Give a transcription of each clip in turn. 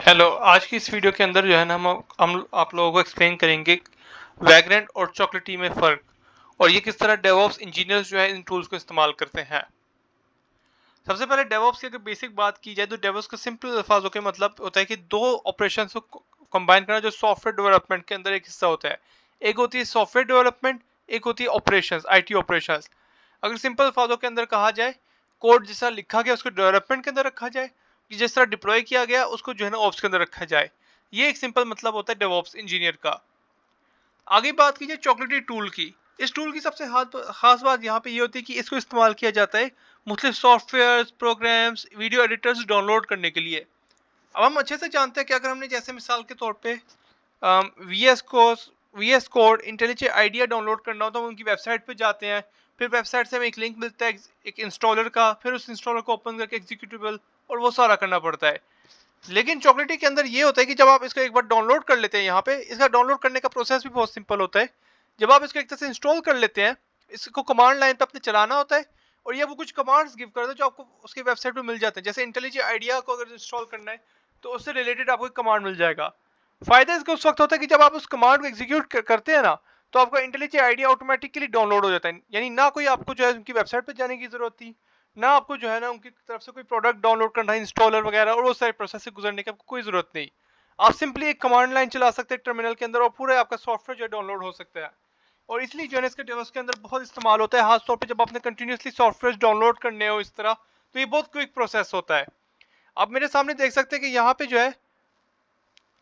Hello. आज की इस वीडियो के अंदर जो है ना हम आप लोगों को एक्सप्लेन करेंगे वैग्रेंट और चॉकलेटी में फ़र्क और ये किस तरह डेवऑप्स इंजीनियर्स जो है इन टूल्स को इस्तेमाल करते हैं। सबसे पहले डेवऑप्स की अगर बेसिक बात की जाए तो डेवऑप्स का सिंपल अल्फाजों के मतलब होता है कि दो ऑपरेशंस को कंबाइन करना जो सॉफ्टवेयर डेवलपमेंट के अंदर एक हिस्सा होता है। एक होती है सॉफ्टवेयर डेवलपमेंट, एक होती है ऑपरेशंस, आईटी ऑपरेशंस। अगर सिंपल अल्फाजों के अंदर कहा जाए, कोड जिस तरह लिखा गया उसको डेवलपमेंट के अंदर रखा जाए, कि जिस तरह डिप्लॉय किया गया उसको जो है ना ऑप्स के अंदर रखा जाए। ये एक सिंपल मतलब होता है डेवऑप्स इंजीनियर का। आगे बात कीजिए चॉकलेटी टूल की। इस टूल की सबसे खास बात यहाँ पे ये होती है कि इसको इस्तेमाल किया जाता है मुख्तलिफ software, programs, video editors download करने के लिए। अब हम अच्छे से जानते हैं कि अगर हमने जैसे मिसाल के तौर पे V S code, intelligent idea download करना हो तो हम उनकी वेबसाइट पे जाते हैं। फिर वेबसाइट से हमें एक लिंक मिलता है एक इंस्टॉलर का, फिर उस इंस्टॉलर को ओपन करके एग्जीक्यूटेबल और वो सारा करना पड़ता है। लेकिन चॉकलेटी के अंदर ये होता है कि जब आप इसको एक बार डाउनलोड कर लेते हैं, यहाँ पे इसका डाउनलोड करने का प्रोसेस भी बहुत सिंपल होता है। जब आप इसको एक तरह से इंस्टॉल कर लेते हैं, इसको कमांड लाइन पे अपने चलाना होता है और ये वो कुछ कमांड्स गिव करता है जो आपको उसकी वेबसाइट पे मिल जाते हैं। जैसे इंटेलिजेंट आइडिया को अगर इंस्टॉल करना है तो उससे रिलेटेड आपको एक कमांड मिल जाएगा। फायदा इसका उस वक्त होता है कि जब आप उस कमांड को एग्जीक्यूट करते हैं ना, तो आपका इंटेलिजेंट आइडिया ऑटोमेटिकली डाउनलोड हो जाता है। यानी ना कोई आपको जो है उनकी वेबसाइट पे जाने की जरूरत थी, ना आपको जो है ना उनकी तरफ से कोई प्रोडक्ट डाउनलोड करना है, इंस्टॉलर वगैरह और वो सारे प्रोसेस से गुजरने की आपको कोई जरूरत नहीं। आप सिंपली एक कमांड लाइन चला सकते हैं टर्मिनल के अंदर और पूरा आपका सॉफ्टवेयर जो है डाउनलोड हो सकता है। और इसलिए जो है इसके डेवलप्स के अंदर बहुत इस्तेमाल होता है, खासतौर पे जब आपने कंटिन्यूसली सॉफ्टवेयर डाउनलोड करने हो इस तरह, तो ये बहुत क्विक प्रोसेस होता है। आप मेरे सामने देख सकते हैं कि यहाँ पे जो है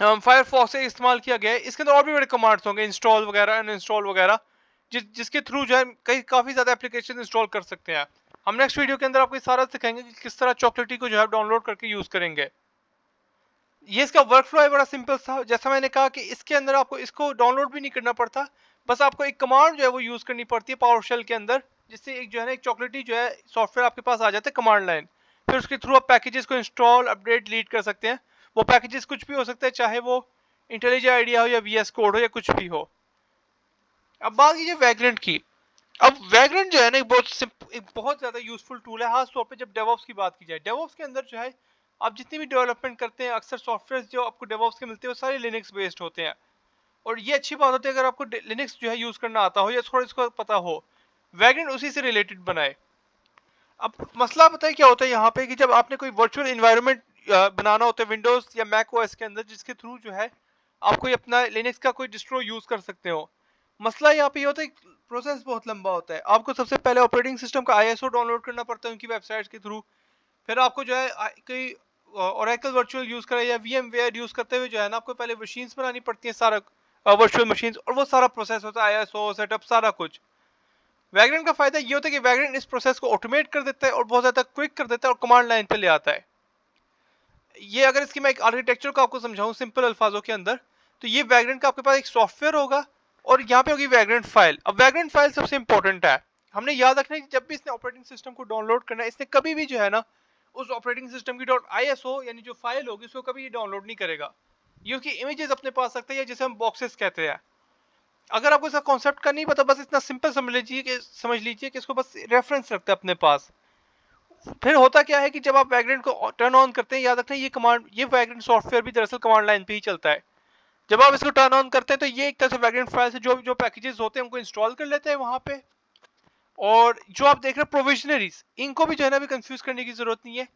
फायरफॉक्स से इस्तेमाल किया गया है। इसके अंदर और भी बड़े कमांड्स होंगे, इंस्टॉल वगैरह, अनइंस्टॉल वगैरह, जिसके थ्रू जो है कई काफ़ी ज़्यादा एप्लीकेशन इंस्टॉल कर सकते हैं। हम नेक्स्ट वीडियो के अंदर आपको सारा सिखाएंगे कि किस तरह चॉकलेटी को जो है डाउनलोड करके यूज़ करेंगे। ये इसका वर्क फ्लो है बड़ा सिंपल सा। जैसा मैंने कहा कि इसके अंदर आपको इसको डाउनलोड भी नहीं करना पड़ता, बस आपको एक कमांड जो है वो यूज़ करनी पड़ती है पावर शेल के अंदर, जिससे एक जो है ना एक चॉकलेटी जो है सॉफ्टवेयर आपके पास आ जाता है कमांड लाइन। फिर उसके थ्रू आप पैकेजेस को इंस्टॉल, अपडेट, डिलीट कर सकते हैं। वो पैकेजेस कुछ भी हो सकते हैं, चाहे वो इंटेलिजेंट आइडिया हो या वीएस कोड हो या कुछ भी हो। अब बात कीजिए वैग्रेंट की। अब वैग्रेंट जो है ना एक बहुत ज्यादा यूजफुल टूल है, खास तौर पे जब डेवऑप्स की बात की जाए। डेवऑप्स के अंदर जो है आप जितनी भी डेवलपमेंट करते हैं, अक्सर सॉफ्टवेयर जो आपको डेवऑप्स के मिलते हैं वो सारे लिनक्स बेस्ड होते हैं। और ये अच्छी बात होती है अगर आपको लिनक्स जो है यूज करना आता हो या थोड़ा इसको पता हो। वैग्रेंट उसी से रिलेटेड बनाए। अब मसला पता है क्या होता है यहाँ पे कि जब आपने कोई वर्चुअल इन्वायरमेंट बनाना होता है विंडोज या मैक ओएस के अंदर, जिसके थ्रू जो है आप कोई अपना लिनक्स का कोई डिस्ट्रो यूज कर सकते हो। मसला यहाँ पे ये होता है प्रोसेस बहुत लंबा होता है। आपको सबसे पहले ऑपरेटिंग सिस्टम का आईएसओ डाउनलोड करना पड़ता है उनकी वेबसाइट के थ्रू। फिर आपको जो है कोई ओरेकल वर्चुअल यूज करे या वीएमवेयर यूज करते हुए जो है ना आपको पहले मशीन्स बनानी पड़ती है, सारा वर्चुअल मशीन्स, और वो सारा प्रोसेस होता है, आईएसओ सेटअप सारा कुछ। वैग्रेंट का फायदा ये होता है कि वैग्रेंट इस प्रोसेस को ऑटोमेट कर देता है और बहुत ज्यादा क्विक कर देता है और कमांड लाइन पे ले आता है। ये अगर इसकी मैं एक आर्किटेक्चर को आपको समझाऊं सिंपल अल्फाजों के अंदर, तो ये वैग्रेंट का आपके पास एक सॉफ्टवेयर होगा और यहाँ पे होगी वैग्रेंट फाइल। अब वैग्रेंट फाइल सबसे इंपॉर्टेंट है। हमने याद रखना है कि जब भी इसने ऑपरेटिंग सिस्टम को डाउनलोड करना है, इसने कभी भी जो है ना उस ऑपरेटिंग सिस्टम की .iso यानी जो फाइल होगी उसको कभी ये डाउनलोड नहीं करेगा। ये उसकी इमेजेस अपने पास रखता है, जिसे हम बॉक्सेस कहते हैं। अगर आपको इसका कॉन्सेप्ट का नहीं पता, बस इतना सिंपल समझ लीजिए कि इसको बस रेफरेंस रखते हैं अपने पास। फिर होता क्या है कि जब आप वैग्रेंट को टर्न ऑन करते हैं, याद रखना ये वैग्रेंट सॉफ्टवेयर भी दरअसल कमांड लाइन पे ही चलता है। जब आप इसको टर्न ऑन करते हैं तो ये एक तरह से वैग्रेंट फाइल से जो जो पैकेजेस होते हैं उनको इंस्टॉल कर लेते हैं वहां पे। और जो आप देख रहे हैं प्रोविजनरीज, इनको भी जो है ना अभी कंफ्यूज करने की जरूरत नहीं है।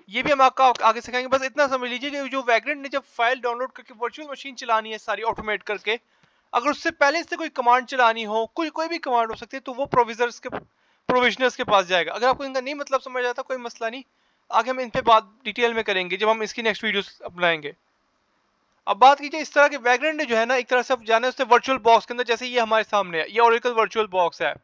ये भी हम आपको आगे सिखाएंगे। बस इतना समझ लीजिए कि जो वैग्रेंट ने जब फाइल डाउनलोड करके वर्चुअल मशीन चलानी है सारी ऑटोमेट करके, अगर उससे पहले से कोई कमांड चलानी हो, कोई भी कमांड हो सकती है, तो वो प्रोविजनर्स के पास जाएगा। अगर आपको इनका नहीं मतलब समझ आता, कोई मसला नहीं, आगे हम इन पे बात डिटेल में करेंगे जब हम इसकी नेक्स्ट वीडियो अपनाएंगे। अब बात कीजिए इस तरह के वैग्रेंट ने जो है ना एक तरह से आप जाने उससे वर्चुअल बॉक्स के अंदर, जैसे ये हमारे सामने है, ये ओरेकल वर्चुअल बॉक्स है।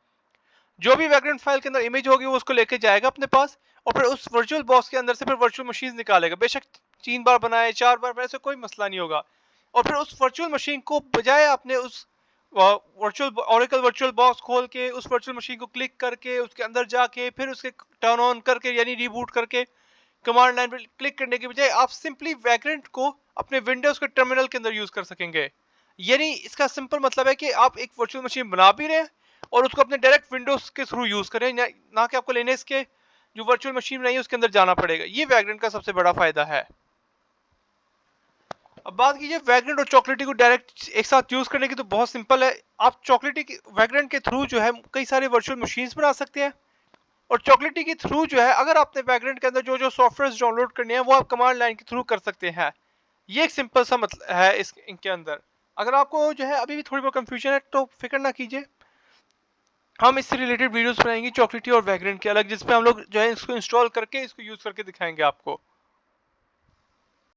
जो भी वैग्रेंट फाइल के अंदर इमेज होगी वो उसको लेके जाएगा अपने पास और फिर उस वर्चुअल बॉक्स के अंदर से फिर वर्चुअल मशीन निकालेगा। बेशक 3 बार बनाए, 4 बार बनाए, ऐसे कोई मसला नहीं होगा। और फिर उस वर्चुअल मशीन को बजाय आपने उस वर्चुअल ओरेकल वर्चुअल बॉक्स खोल के उस वर्चुअल मशीन को क्लिक करके उसके अंदर जाके फिर उसके टर्न ऑन करके यानी रिबूट करके कमांड लाइन पर क्लिक करने के बजाय आप सिंपली वैग्रेंट को अपने विंडोज के टर्मिनल के अंदर यूज कर सकेंगे। यानी इसका सिंपल मतलब है कि आप एक वर्चुअल मशीन बना भी रहे हैं और उसको अपने डायरेक्ट विंडोज के थ्रू यूज करें, ना कि आपको लिनक्स के जो वर्चुअल मशीन बनाई है उसके अंदर जाना पड़ेगा। ये वैग्रेंट का सबसे बड़ा फायदा है। अब बात कीजिए वैग्रेंट और चॉकलेटी को डायरेक्ट एक साथ यूज करने की, तो बहुत सिंपल है। आप चॉकलेटी की वैग्रेंट के थ्रू जो है कई सारे वर्चुअल मशीन्स बना सकते हैं, और चॉकलेटी के थ्रू जो है अगर आपने वैग्रेंट के अंदर जो जो सॉफ्टवेयर डाउनलोड करने हैं वो आप कमांड लाइन के थ्रू कर सकते हैं। ये एक सिंपल सा मतलब है इस इनके अंदर। अगर आपको जो है अभी भी थोड़ी बहुत कंफ्यूजन है तो फिक्र ना कीजिए, हम इससे रिलेटेड वीडियोस बनाएंगे चॉकलेटी और वैग्रेंट के अलग, जिसपे हम लोग जो है इसको इंस्टॉल करके इसको यूज करके दिखाएंगे आपको।